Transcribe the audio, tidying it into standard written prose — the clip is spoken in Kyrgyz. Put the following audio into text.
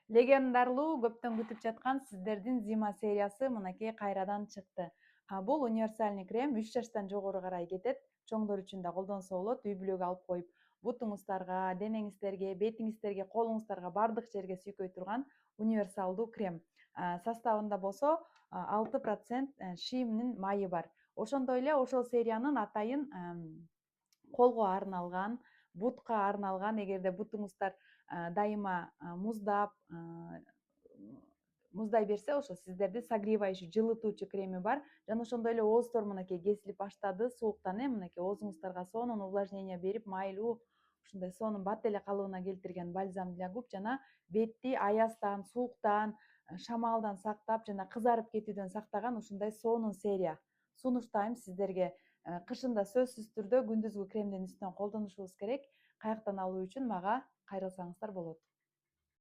Легендарлуу көптөн күтүп жаткан сиздердин зима сериясы мынакей кайрадан чыкты. Бул универсальный крем 3 жаштан жогору карай кетет. Чоңдор үчүн да колдонсо болот. Үй бүлөгө алып коюп, бутуңуздарга, денеңиздерге, бетиңиздерге, колуңуздарга баардык жерге сүйкөй турган универсалдуу крем. Составында болсо 6% шийимдин майы бар. Ошондой эле ошол сериянын атайын колго арналган, бутка арналган, эгерде бутуңуздар дайыма муздай берсе, ошо сиздерди согревающий, жылытуучу креми бар. Жана ошондой эле ооздор мынакей кесилип баштады сууктан, мынакей оозуңуздарга сонун увлажнение берип, майлуу ушундай сонун бат эле калыбына келтирген бальзам для губ жана бетти аяздан, сууктан, шамалдан сактап жана кызарып кетүүдөн сактаган ушундай сонун серия сунуштайм сиздерге. Кышында сөзсүз түрдө күндүзгү кремдин үстүнөн колдонушубуз керек. Каяктан алуу үчүн мага кайрылсаңыздар болот.